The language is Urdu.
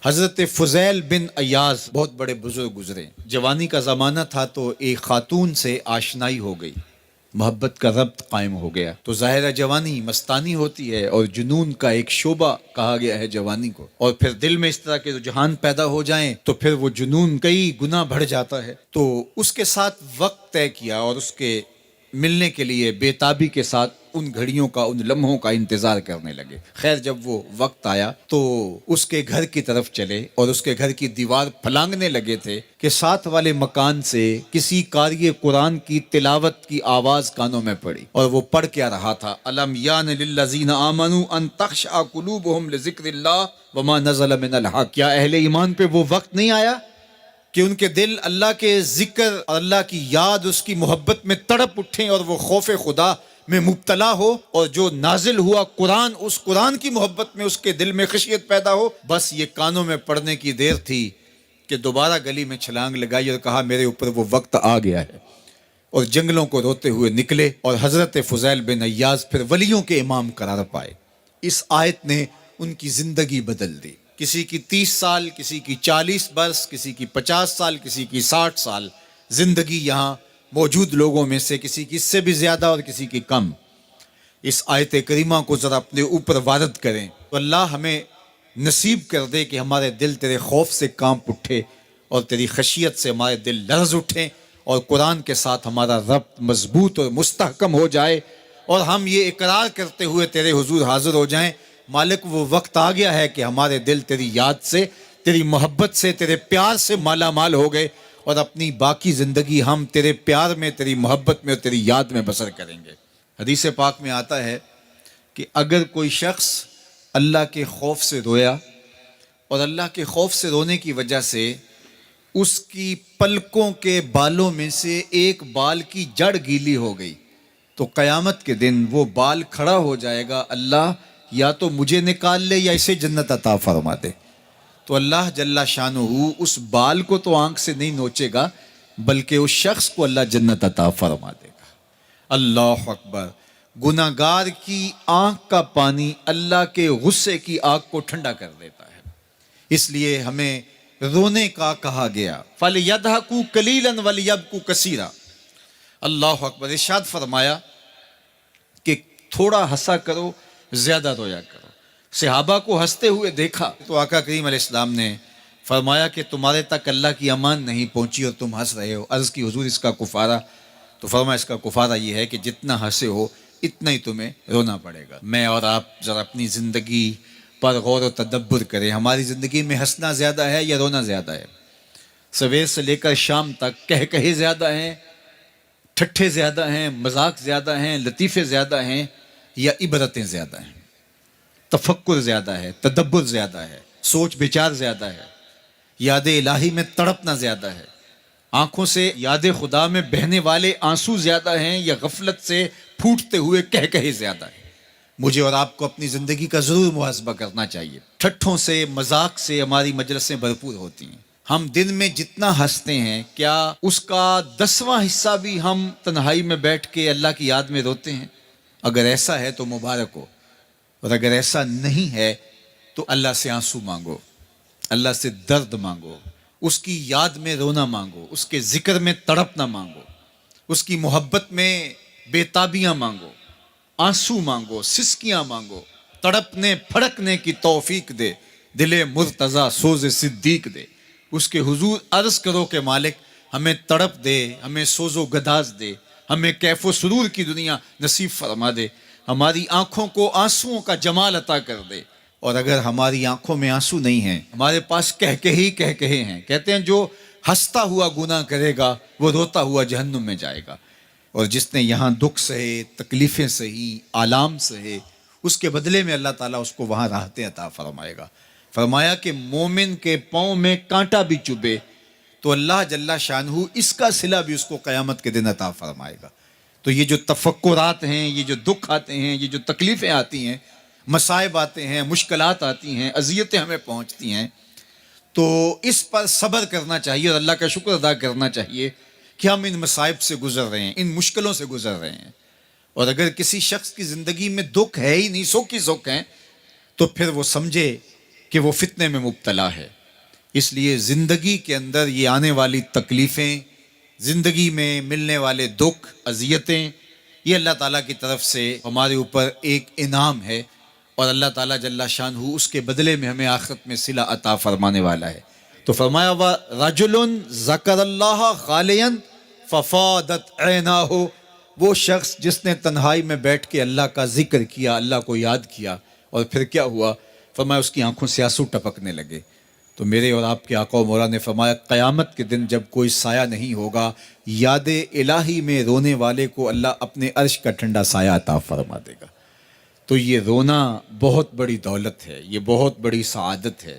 حضرت فضیل بن ایاز بہت بڑے بزرگ گزرے. جوانی کا زمانہ تھا تو ایک خاتون سے آشنائی ہو گئی، محبت کا ربط قائم ہو گیا. تو ظاہرہ جوانی مستانی ہوتی ہے اور جنون کا ایک شعبہ کہا گیا ہے جوانی کو، اور پھر دل میں اس طرح کے رجحان پیدا ہو جائیں تو پھر وہ جنون کئی گنا بڑھ جاتا ہے. تو اس کے ساتھ وقت طے کیا اور اس کے ملنے کے لیے بے تابی کے ساتھ ان گھڑیوں کا، ان لمحوں کا انتظار کرنے لگے. خیر جب وہ وقت آیا تو اس کے گھر کی طرف چلے اور اس کے گھر کی دیوار پھلانگنے لگے تھے کہ ساتھ والے مکان سے کسی قاری قرآن کی تلاوت کی آواز کانوں میں پڑی. اور وہ پڑھ کیا رہا تھا، الم یان للذین آمنوا ان تخشع قلوبهم لذکر اللہ وما نزل من الحق. کیا اہل ایمان پہ وہ وقت نہیں آیا کہ ان کے دل اللہ کے ذکر اور اللہ کی یاد، اس کی محبت میں تڑپ اٹھیں اور وہ خوف خدا میں مبتلا ہو، اور جو نازل ہوا قرآن، اس قرآن کی محبت میں اس کے دل میں خشیت پیدا ہو. بس یہ کانوں میں پڑنے کی دیر تھی کہ دوبارہ گلی میں چھلانگ لگائی اور کہا میرے اوپر وہ وقت آ گیا ہے، اور جنگلوں کو روتے ہوئے نکلے. اور حضرت فضیل بن ایاز پھر ولیوں کے امام قرار پائے. اس آیت نے ان کی زندگی بدل دی. کسی کی 30 سال، کسی کی 40 برس، کسی کی 50 سال، کسی کی 60 سال زندگی یہاں موجود لوگوں میں سے کسی کی اس سے بھی زیادہ اور کسی کی کم. اس آیت کریمہ کو ذرا اپنے اوپر وارد کریں تو اللہ ہمیں نصیب کر دے کہ ہمارے دل تیرے خوف سے کانپ اٹھے اور تیری خشیت سے ہمارے دل لرز اٹھیں، اور قرآن کے ساتھ ہمارا ربط مضبوط اور مستحکم ہو جائے، اور ہم یہ اقرار کرتے ہوئے تیرے حضور حاضر ہو جائیں، مالک وہ وقت آ گیا ہے کہ ہمارے دل تیری یاد سے، تیری محبت سے، تیرے پیار سے مالا مال ہو گئے، اور اپنی باقی زندگی ہم تیرے پیار میں، تیری محبت میں اور تیری یاد میں بسر کریں گے. حدیث پاک میں آتا ہے کہ اگر کوئی شخص اللہ کے خوف سے رویا اور اللہ کے خوف سے رونے کی وجہ سے اس کی پلکوں کے بالوں میں سے ایک بال کی جڑ گیلی ہو گئی تو قیامت کے دن وہ بال کھڑا ہو جائے گا، اللہ یا تو مجھے نکال لے یا اسے جنت عطا فرما دے. تو اللہ جل شانہ اس بال کو تو آنکھ سے نہیں نوچے گا، بلکہ اس شخص کو اللہ جنت عطا فرما دے گا. اللہ اکبر. گناہ گار کی آنکھ کا پانی اللہ کے غصے کی آگ کو ٹھنڈا کر دیتا ہے. اس لیے ہمیں رونے کا کہا گیا، فَلْيَضْحَكُوا قَلِيلًا وَلْيَبْكُوا كَثِيرًا. اللہ اکبر. ارشاد فرمایا کہ تھوڑا ہنسا کرو، زیادہ رویا کرو. صحابہ کو ہنستے ہوئے دیکھا تو آقا کریم علیہ السلام نے فرمایا کہ تمہارے تک اللہ کی امان نہیں پہنچی اور تم ہنس رہے ہو. عرض کی حضور اس کا کفارہ؟ تو فرمایا اس کا کفارہ یہ ہے کہ جتنا ہنسے ہو اتنا ہی تمہیں رونا پڑے گا. میں اور آپ ذرا اپنی زندگی پر غور و تدبر کریں. ہماری زندگی میں ہنسنا زیادہ ہے یا رونا زیادہ ہے؟ سویر سے لے کر شام تک کہے زیادہ ہیں، ٹھٹھے زیادہ ہیں، مذاق زیادہ ہیں، لطیفے زیادہ ہیں، یا عبرتیں زیادہ ہیں؟ تفکر زیادہ ہے، تدبر زیادہ ہے، سوچ بچار زیادہ ہے، یاد الہی میں تڑپنا زیادہ ہے، آنکھوں سے یاد خدا میں بہنے والے آنسو زیادہ ہیں، یا غفلت سے پھوٹتے ہوئے کہے زیادہ ہیں؟ مجھے اور آپ کو اپنی زندگی کا ضرور محاسبہ کرنا چاہیے. ٹھٹھوں سے، مذاق سے ہماری مجلسیں بھرپور ہوتی ہیں. ہم دن میں جتنا ہنستے ہیں کیا اس کا 10واں حصہ بھی ہم تنہائی میں بیٹھ کے اللہ کی یاد میں روتے ہیں؟ اگر ایسا ہے تو مبارک ہو، اور اگر ایسا نہیں ہے تو اللہ سے آنسو مانگو، اللہ سے درد مانگو، اس کی یاد میں رونا مانگو، اس کے ذکر میں تڑپنا مانگو، اس کی محبت میں بے تابیاں مانگو، آنسو مانگو، سسکیاں مانگو. تڑپنے پھڑکنے کی توفیق دے، دل مرتضیٰ سوز صدیق دے. اس کے حضور عرض کرو کہ مالک ہمیں تڑپ دے، ہمیں سوز و گداز دے، ہمیں کیف و سرور کی دنیا نصیب فرما دے، ہماری آنکھوں کو آنسوؤں کا جمال عطا کر دے. اور اگر ہماری آنکھوں میں آنسو نہیں ہیں، ہمارے پاس کہے ہیں، کہتے ہیں جو ہنستا ہوا گناہ کرے گا وہ روتا ہوا جہنم میں جائے گا، اور جس نے یہاں دکھ سہے، تکلیفیں سہی، آلام سہے، اس کے بدلے میں اللہ تعالیٰ اس کو وہاں راحتیں عطا فرمائے گا. فرمایا کہ مومن کے پاؤں میں کانٹا بھی چبھے تو اللہ جل شانہ اس کا صلہ بھی اس کو قیامت کے دن عطا فرمائے گا. تو یہ جو تفکرات ہیں، یہ جو دکھ آتے ہیں، یہ جو تکلیفیں آتی ہیں، مصائب آتے ہیں، مشکلات آتی ہیں، اذیتیں ہمیں پہنچتی ہیں، تو اس پر صبر کرنا چاہیے اور اللہ کا شکر ادا کرنا چاہیے کہ ہم ان مصائب سے گزر رہے ہیں، ان مشکلوں سے گزر رہے ہیں. اور اگر کسی شخص کی زندگی میں دکھ ہے ہی نہیں، سکھ ہی سکھ ہیں، تو پھر وہ سمجھے کہ وہ فتنے میں مبتلا ہے. اس لیے زندگی کے اندر یہ آنے والی تکلیفیں، زندگی میں ملنے والے دکھ، اذیتیں، یہ اللہ تعالیٰ کی طرف سے ہمارے اوپر ایک انعام ہے، اور اللہ تعالیٰ جل شانہ اس کے بدلے میں ہمیں آخرت میں صلہ عطا فرمانے والا ہے. تو فرمایا رجل ذکر اللہ خالیا ففاضت عیناہ، وہ شخص جس نے تنہائی میں بیٹھ کے اللہ کا ذکر کیا، اللہ کو یاد کیا، اور پھر کیا ہوا؟ فرمایا اس کی آنکھوں سے آنسو ٹپکنے لگے. تو میرے اور آپ کے آقا و مولا نے فرمایا قیامت کے دن جب کوئی سایہ نہیں ہوگا، یاد الہی میں رونے والے کو اللہ اپنے عرش کا ٹھنڈا سایہ عطا فرما دے گا. تو یہ رونا بہت بڑی دولت ہے، یہ بہت بڑی سعادت ہے.